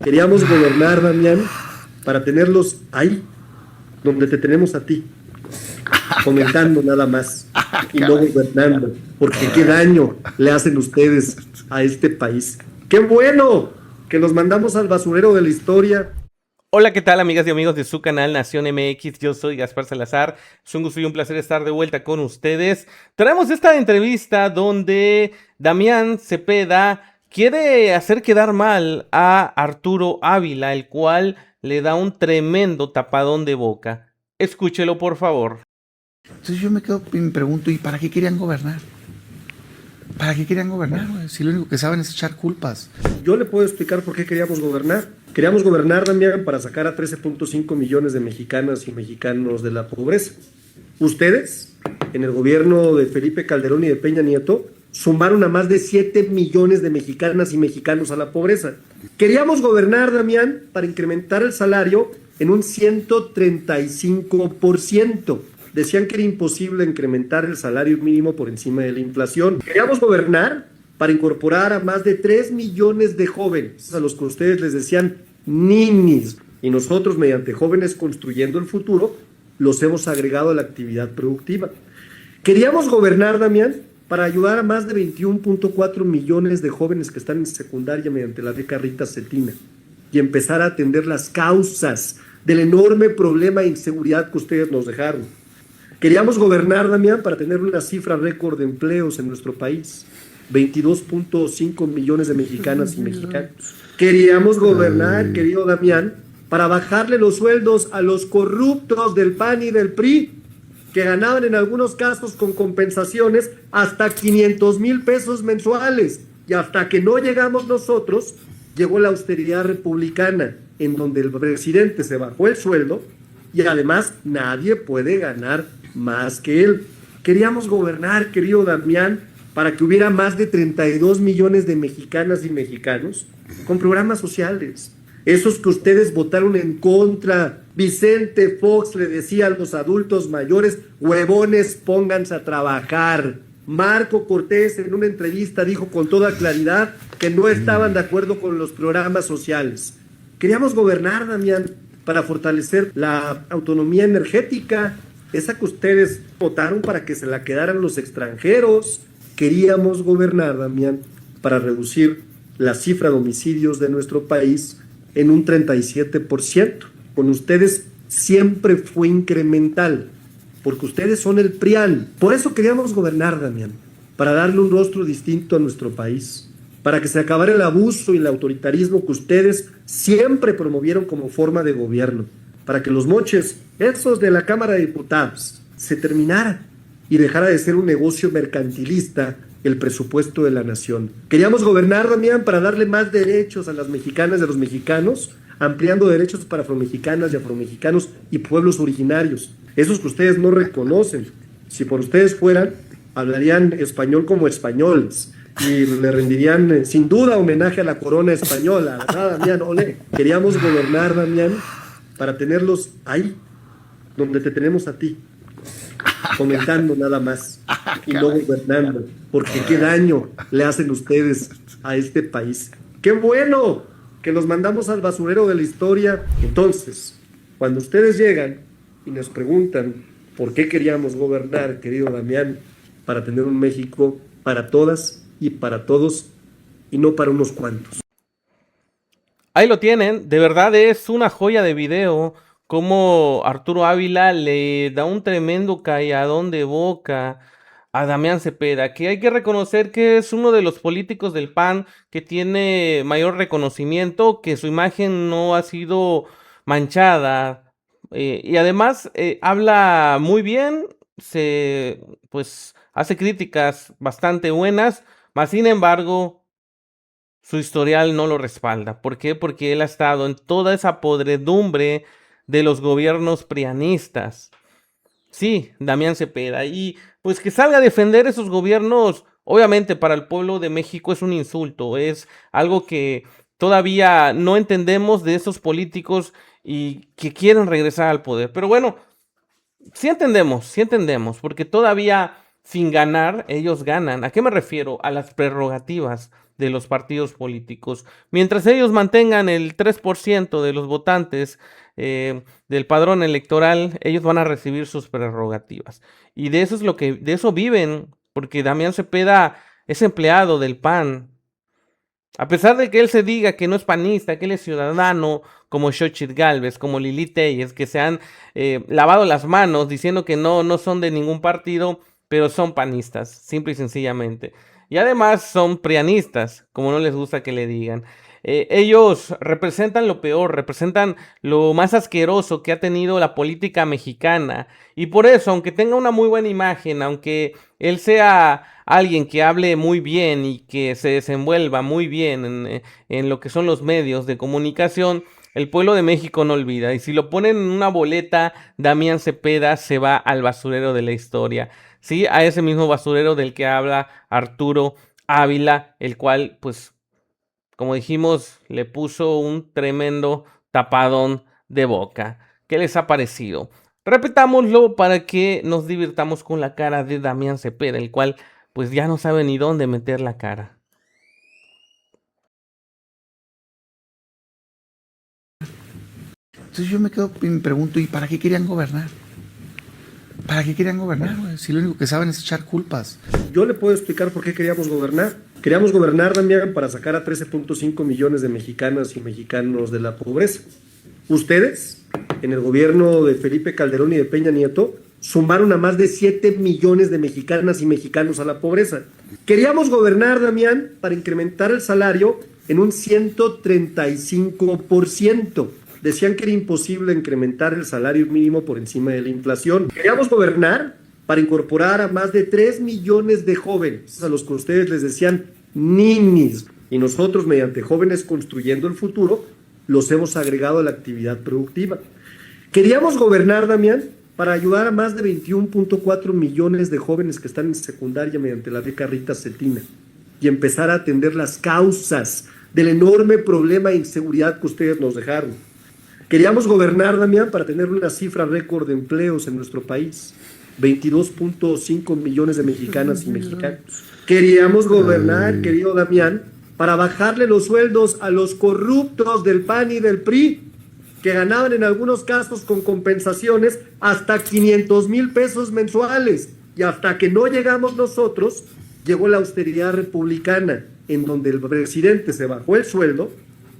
Queríamos gobernar, Damián, para tenerlos ahí, donde te tenemos a ti, comentando nada más y no Caray. gobernando, porque qué daño le hacen ustedes a este país. ¡Qué bueno que los mandamos al basurero de la historia! Hola, ¿qué tal, amigas y amigos de su canal Nación MX? Yo soy Gaspar Salazar. Es un gusto y un placer estar de vuelta con ustedes. Traemos esta entrevista donde Damián Cepeda quiere hacer quedar mal a Arturo Ávila, el cual le da un tremendo tapadón de boca. Escúchelo, por favor. Entonces yo me quedo y me pregunto, ¿y para qué querían gobernar? ¿Para qué querían gobernar, güey? Si lo único que saben es echar culpas. Yo le puedo explicar por qué queríamos gobernar. Queríamos gobernar, Damián, para sacar a 13.5 millones de mexicanas y mexicanos de la pobreza. Ustedes, en el gobierno de Felipe Calderón y de Peña Nieto, sumaron a más de 7 millones de mexicanas y mexicanos a la pobreza. Queríamos gobernar, Damián, para incrementar el salario en un 135%. Decían que era imposible incrementar el salario mínimo por encima de la inflación. Queríamos gobernar para incorporar a más de 3 millones de jóvenes, a los que ustedes les decían ninis. Y nosotros, mediante Jóvenes Construyendo el Futuro, los hemos agregado a la actividad productiva. Queríamos gobernar, Damián, para ayudar a más de 21.4 millones de jóvenes que están en secundaria mediante la beca Rita Cetina y empezar a atender las causas del enorme problema de inseguridad que ustedes nos dejaron. Queríamos gobernar, Damián, para tener una cifra récord de empleos en nuestro país. 22.5 millones de mexicanas y mexicanos. Queríamos gobernar, querido Damián, para bajarle los sueldos a los corruptos del PAN y del PRI, que ganaban en algunos casos con compensaciones hasta 500,000 pesos mensuales. Y hasta que no llegamos nosotros, llegó la austeridad republicana, en donde el presidente se bajó el sueldo y además nadie puede ganar más que él. Queríamos gobernar, querido Damián, para que hubiera más de 32 millones de mexicanas y mexicanos con programas sociales. Esos que ustedes votaron en contra. Vicente Fox le decía a los adultos mayores, huevones, pónganse a trabajar. Marco Cortés en una entrevista dijo con toda claridad que no estaban de acuerdo con los programas sociales. Queríamos gobernar, Damián, para fortalecer la autonomía energética, esa que ustedes votaron para que se la quedaran los extranjeros. Queríamos gobernar, Damián, para reducir la cifra de homicidios de nuestro país en un 37%. Con ustedes siempre fue incremental, porque ustedes son el PRIAN. Por eso queríamos gobernar, Damián, para darle un rostro distinto a nuestro país, para que se acabara el abuso y el autoritarismo que ustedes siempre promovieron como forma de gobierno, para que los moches, esos de la Cámara de Diputados, se terminaran y dejara de ser un negocio mercantilista el presupuesto de la nación. Queríamos gobernar, Damián, para darle más derechos a las mexicanas y a los mexicanos, ampliando derechos para afromexicanas y afromexicanos y pueblos originarios, esos que ustedes no reconocen. Si por ustedes fueran, hablarían español como españoles y le rendirían sin duda homenaje a la corona española, ¿verdad, Damián? Ole. Queríamos gobernar, Damián, para tenerlos ahí, donde te tenemos a ti, comentando nada más y no gobernando, porque qué daño le hacen ustedes a este país. ¡Qué bueno que los mandamos al basurero de la historia! Entonces, cuando ustedes llegan y nos preguntan por qué queríamos gobernar, querido Damián, para tener un México para todas y para todos y no para unos cuantos. Ahí lo tienen, de verdad es una joya de video como Arturo Ávila le da un tremendo calladón de boca a Damián Cepeda, que hay que reconocer que es uno de los políticos del PAN que tiene mayor reconocimiento, que su imagen no ha sido manchada, y además habla muy bien, pues hace críticas bastante buenas, mas sin embargo su historial no lo respalda. ¿Por qué? Porque él ha estado en toda esa podredumbre de los gobiernos prianistas. Sí, Damián Cepeda. Y pues que salga a defender esos gobiernos, obviamente para el pueblo de México es un insulto. Es algo que todavía no entendemos de esos políticos y que quieren regresar al poder. Pero bueno, sí entendemos, porque todavía sin ganar, ellos ganan. ¿A qué me refiero? A las prerrogativas de los partidos políticos. Mientras ellos mantengan el 3% de los votantes del padrón electoral, ellos van a recibir sus prerrogativas. Y de eso es de eso viven, porque Damián Cepeda es empleado del PAN. A pesar de que él se diga que no es panista, que él es ciudadano, como Xochitl Gálvez, como Lili Telles, que se han lavado las manos diciendo que no son de ningún partido, pero son panistas, simple y sencillamente. Y además son prianistas, como no les gusta que le digan. Ellos representan lo peor, representan lo más asqueroso que ha tenido la política mexicana. Y por eso, aunque tenga una muy buena imagen, aunque él sea alguien que hable muy bien y que se desenvuelva muy bien en lo que son los medios de comunicación, el pueblo de México no olvida. Y si lo ponen en una boleta, Damián Cepeda se va al basurero de la historia. Sí, a ese mismo basurero del que habla Arturo Ávila, el cual, pues, como dijimos, le puso un tremendo tapadón de boca. ¿Qué les ha parecido? Repetámoslo para que nos divirtamos con la cara de Damián Cepeda, el cual pues ya no sabe ni dónde meter la cara. Entonces yo me quedo y me pregunto, ¿y para qué querían gobernar? ¿Para qué querían gobernar, güey? Si lo único que saben es echar culpas. Yo le puedo explicar por qué queríamos gobernar. Queríamos gobernar, Damián, para sacar a 13.5 millones de mexicanas y mexicanos de la pobreza. Ustedes, en el gobierno de Felipe Calderón y de Peña Nieto, sumaron a más de 7 millones de mexicanas y mexicanos a la pobreza. Queríamos gobernar, Damián, para incrementar el salario en un 135%. Decían que era imposible incrementar el salario mínimo por encima de la inflación. Queríamos gobernar para incorporar a más de 3 millones de jóvenes, a los que ustedes les decían ninis, y nosotros, mediante Jóvenes Construyendo el Futuro, los hemos agregado a la actividad productiva. Queríamos gobernar, Damián, para ayudar a más de 21.4 millones de jóvenes que están en secundaria mediante la beca Rita Cetina y empezar a atender las causas del enorme problema de inseguridad que ustedes nos dejaron. Queríamos gobernar, Damián, para tener una cifra récord de empleos en nuestro país. 22.5 millones de mexicanas y mexicanos. Queríamos gobernar, querido Damián, para bajarle los sueldos a los corruptos del PAN y del PRI, que ganaban en algunos casos con compensaciones hasta 500,000 pesos mensuales. Y hasta que no llegamos nosotros, llegó la austeridad republicana, en donde el presidente se bajó el sueldo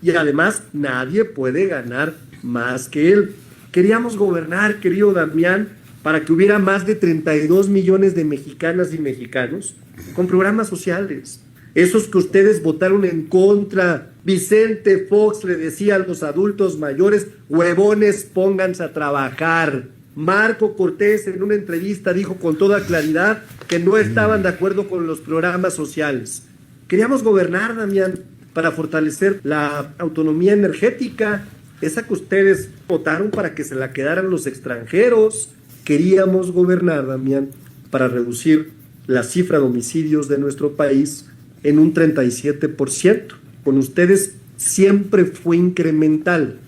y además nadie puede ganar más que él. Queríamos gobernar, querido Damián, para que hubiera más de 32 millones de mexicanas y mexicanos con programas sociales. Esos que ustedes votaron en contra. Vicente Fox le decía a los adultos mayores, huevones, pónganse a trabajar. Marco Cortés en una entrevista dijo con toda claridad que no estaban de acuerdo con los programas sociales. Queríamos gobernar, Damián, para fortalecer la autonomía energética, esa que ustedes votaron para que se la quedaran los extranjeros. Queríamos gobernar, Damián, para reducir la cifra de homicidios de nuestro país en un 37%. Con ustedes siempre fue incremental,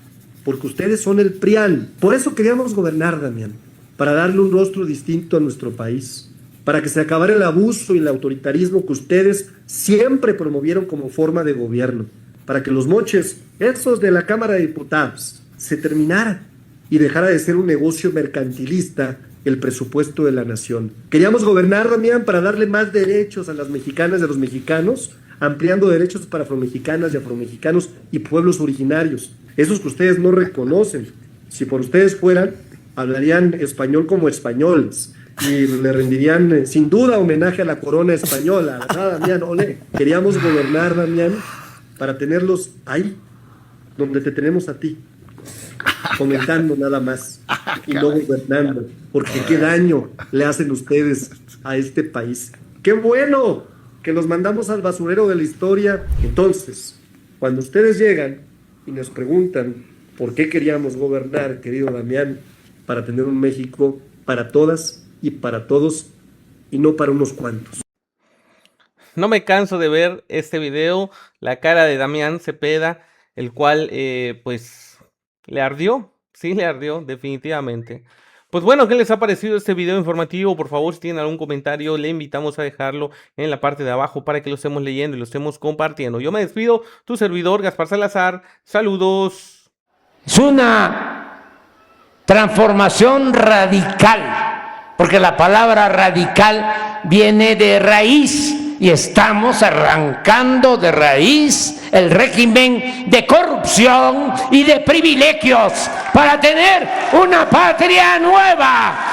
porque ustedes son el PRIAN. Por eso queríamos gobernar, Damián, para darle un rostro distinto a nuestro país, para que se acabara el abuso y el autoritarismo que ustedes siempre promovieron como forma de gobierno, para que los moches, esos de la Cámara de Diputados, se terminaran y dejara de ser un negocio mercantilista el presupuesto de la nación. Queríamos gobernar, Damián, para darle más derechos a las mexicanas y a los mexicanos, ampliando derechos para afromexicanas y afromexicanos y pueblos originarios, esos que ustedes no reconocen. Si por ustedes fueran, hablarían español como españoles y le rendirían sin duda homenaje a la corona española, ¿verdad, Damián? Ole. Queríamos gobernar, Damián, para tenerlos ahí, donde te tenemos a ti, comentando nada más y no gobernando, porque qué daño le hacen ustedes a este país. ¡Qué bueno que los mandamos al basurero de la historia! Entonces, cuando ustedes llegan y nos preguntan por qué queríamos gobernar, querido Damián, para tener un México para todas y para todos y no para unos cuantos. No me canso de ver este video, la cara de Damián Cepeda, el cual pues le ardió, sí le ardió definitivamente, Pues bueno, ¿qué les ha parecido este video informativo? Por favor, si tienen algún comentario, le invitamos a dejarlo en la parte de abajo para que lo estemos leyendo y lo estemos compartiendo. Yo me despido, tu servidor Gaspar Salazar. Saludos. Es una transformación radical, porque la palabra radical viene de raíz y estamos arrancando de raíz el régimen de corrupción y de privilegios para tener una patria nueva.